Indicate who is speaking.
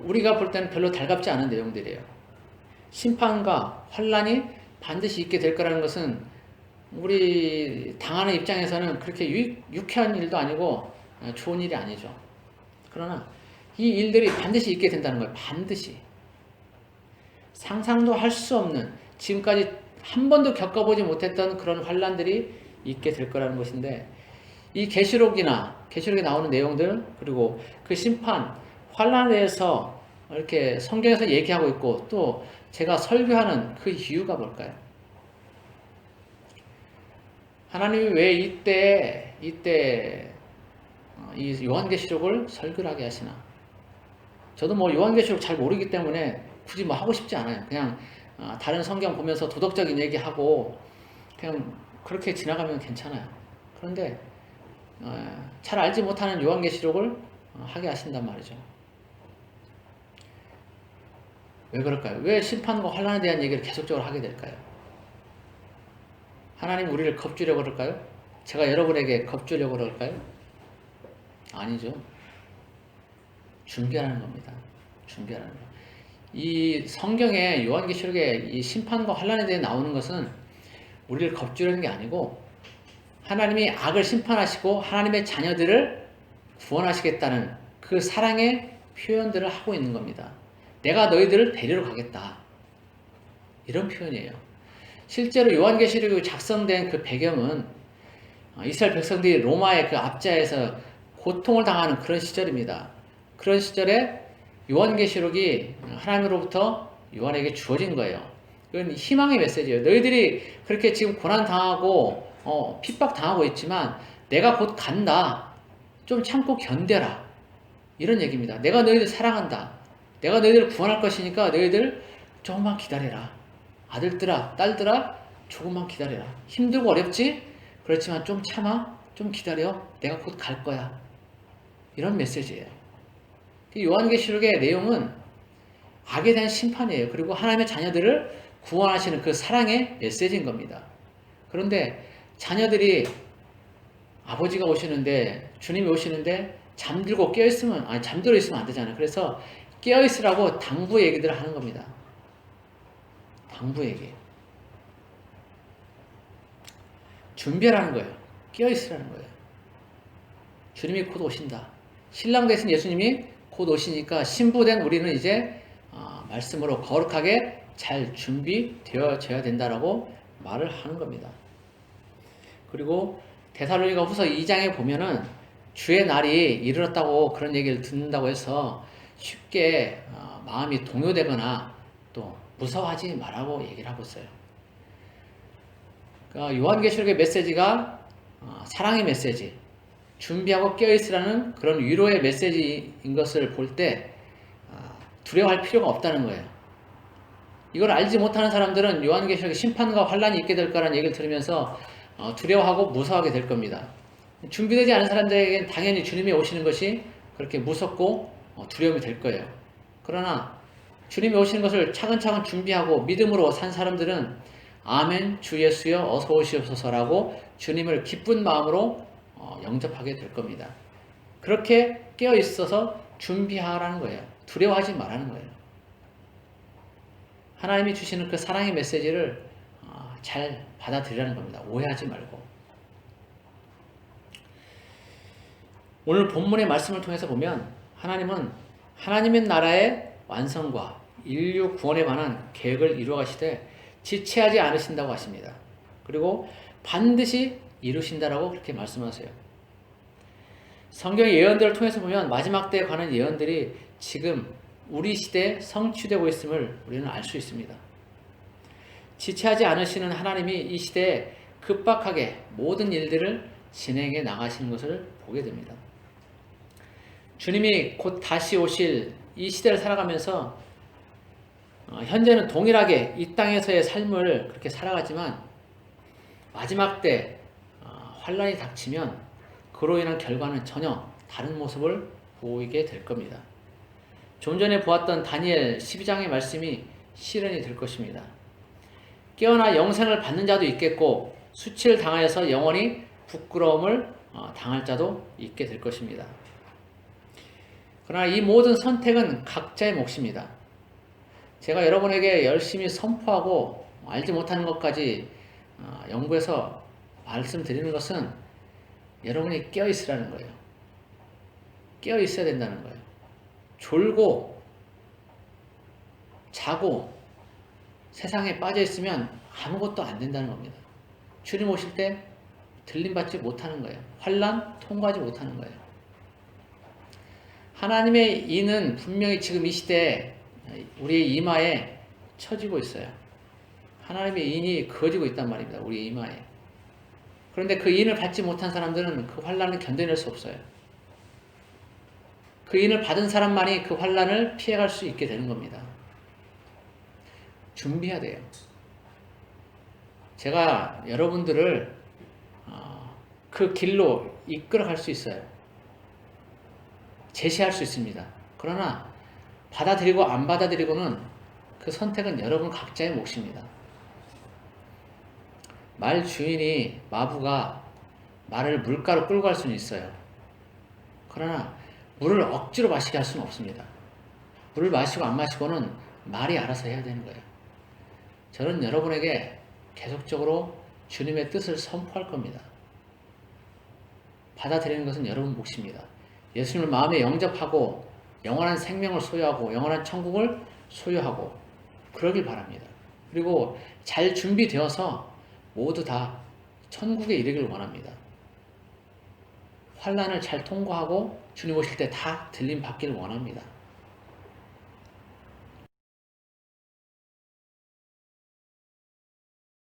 Speaker 1: 우리가 볼 때는 별로 달갑지 않은 내용들이에요. 심판과 환란이 반드시 있게 될 거라는 것은 우리 당하는 입장에서는 그렇게 유쾌한 일도 아니고 좋은 일이 아니죠. 그러나 이 일들이 반드시 있게 된다는 거예요. 반드시. 상상도 할 수 없는, 지금까지 한 번도 겪어보지 못했던 그런 환란들이 있게 될 거라는 것인데, 이 계시록에 나오는 내용들, 그리고 그 심판, 환란에 대해서 이렇게 성경에서 얘기하고 있고, 또 제가 설교하는 그 이유가 뭘까요? 하나님이 왜 이때 이 요한계시록을 설교를 하게 하시나? 저도 뭐 요한계시록 잘 모르기 때문에 굳이 뭐 하고 싶지 않아요. 그냥 다른 성경 보면서 도덕적인 얘기하고 그냥 그렇게 지나가면 괜찮아요. 그런데 잘 알지 못하는 요한계시록을 하게 하신단 말이죠. 왜 그럴까요? 왜 심판과 환란에 대한 얘기를 계속적으로 하게 될까요? 하나님 우리를 겁주려고 그럴까요? 제가 여러분에게 겁주려고 그럴까요? 아니죠. 준비하는 겁니다. 준비하는 거. 이 성경에 요한계시록에 이 심판과 환란에 대해 나오는 것은 우리를 겁주려는 게 아니고 하나님이 악을 심판하시고 하나님의 자녀들을 구원하시겠다는 그 사랑의 표현들을 하고 있는 겁니다. 내가 너희들을 데리러 가겠다. 이런 표현이에요. 실제로 요한계시록이 작성된 그 배경은 이스라엘 백성들이 로마의 그 압제에서 고통을 당하는 그런 시절입니다. 그런 시절에 요한계시록이 하나님으로부터 요한에게 주어진 거예요. 이건 희망의 메시지예요. 너희들이 그렇게 지금 고난당하고 핍박당하고 있지만 내가 곧 간다. 좀 참고 견뎌라. 이런 얘기입니다. 내가 너희들 사랑한다. 내가 너희들을 구원할 것이니까 너희들 조금만 기다려라. 아들들아, 딸들아, 조금만 기다려라. 힘들고 어렵지? 그렇지만 좀 참아, 좀 기다려. 내가 곧 갈 거야. 이런 메시지예요. 요한계시록의 내용은 악에 대한 심판이에요. 그리고 하나님의 자녀들을 구원하시는 그 사랑의 메시지인 겁니다. 그런데 자녀들이 아버지가 오시는데, 주님이 오시는데 잠들고 깨어있으면, 잠들어 있으면 안 되잖아요. 그래서 깨어있으라고 당부 얘기들을 하는 겁니다. 당부 얘기. 준비하라는 거예요. 깨어있으라는 거예요. 주님이 곧 오신다. 신랑 되신 예수님이 곧 오시니까 신부된 우리는 이제 말씀으로 거룩하게 잘 준비되어져야 된다라고 말을 하는 겁니다. 그리고 데살로니가 후서 2장에 보면은 주의 날이 이르렀다고 그런 얘기를 듣는다고 해서 쉽게 마음이 동요되거나 또 무서워하지 말라고 얘기를 하고 있어요. 그러니까 요한계시록의 메시지가 사랑의 메시지, 준비하고 깨어있으라는 그런 위로의 메시지인 것을 볼 때 두려워할 필요가 없다는 거예요. 이걸 알지 못하는 사람들은 요한계시록의 심판과 환란이 있게 될 거라는 얘기를 들으면서 두려워하고 무서워하게 될 겁니다. 준비되지 않은 사람들에게는 당연히 주님이 오시는 것이 그렇게 무섭고 두려움이 될 거예요. 그러나 주님이 오시는 것을 차근차근 준비하고 믿음으로 산 사람들은 아멘 주 예수여 어서 오시옵소서라고 주님을 기쁜 마음으로 영접하게 될 겁니다. 그렇게 깨어 있어서 준비하라는 거예요. 두려워하지 말라는 거예요. 하나님이 주시는 그 사랑의 메시지를 잘 받아들이라는 겁니다. 오해하지 말고. 오늘 본문의 말씀을 통해서 보면 하나님은 하나님의 나라의 완성과 인류 구원에 관한 계획을 이루어가시되 지체하지 않으신다고 하십니다. 그리고 반드시 이루신다라고 그렇게 말씀하세요. 성경의 예언들을 통해서 보면 마지막 때에 관한 예언들이 지금 우리 시대에 성취되고 있음을 우리는 알 수 있습니다. 지체하지 않으시는 하나님이 이 시대에 급박하게 모든 일들을 진행해 나가시는 것을 보게 됩니다. 주님이 곧 다시 오실 이 시대를 살아가면서 현재는 동일하게 이 땅에서의 삶을 그렇게 살아가지만 마지막 때 환란이 닥치면 그로 인한 결과는 전혀 다른 모습을 보이게 될 겁니다. 좀 전에 보았던 다니엘 12장의 말씀이 실현이 될 것입니다. 깨어나 영생을 받는 자도 있겠고 수치를 당하여서 영원히 부끄러움을 당할 자도 있게 될 것입니다. 그러나 이 모든 선택은 각자의 몫입니다. 제가 여러분에게 열심히 선포하고 알지 못하는 것까지 연구해서 말씀드리는 것은 여러분이 깨어 있으라는 거예요. 깨어 있어야 된다는 거예요. 졸고 자고 세상에 빠져 있으면 아무것도 안 된다는 겁니다. 주님 오실 때 들림받지 못하는 거예요. 환난 통과하지 못하는 거예요. 하나님의 인은 분명히 지금 이 시대에 우리의 이마에 쳐지고 있어요. 하나님의 인이 그어지고 있단 말입니다. 우리의 이마에. 그런데 그 인을 받지 못한 사람들은 그 환난을 견뎌낼 수 없어요. 그 인을 받은 사람만이 그 환난을 피해갈 수 있게 되는 겁니다. 준비해야 돼요. 제가 여러분들을 그 길로 이끌어갈 수 있어요. 제시할 수 있습니다. 그러나 받아들이고 안 받아들이고는 그 선택은 여러분 각자의 몫입니다. 말 주인이 마부가 말을 물가로 끌고 갈 수는 있어요. 그러나 물을 억지로 마시게 할 수는 없습니다. 물을 마시고 안 마시고는 말이 알아서 해야 되는 거예요. 저는 여러분에게 계속적으로 주님의 뜻을 선포할 겁니다. 받아들이는 것은 여러분 몫입니다. 예수님을 마음에 영접하고 영원한 생명을 소유하고 영원한 천국을 소유하고 그러길 바랍니다. 그리고 잘 준비되어서 모두 다 천국에 이르길 원합니다. 환난을 잘 통과하고 주님 오실 때 다 들림 받기를 원합니다.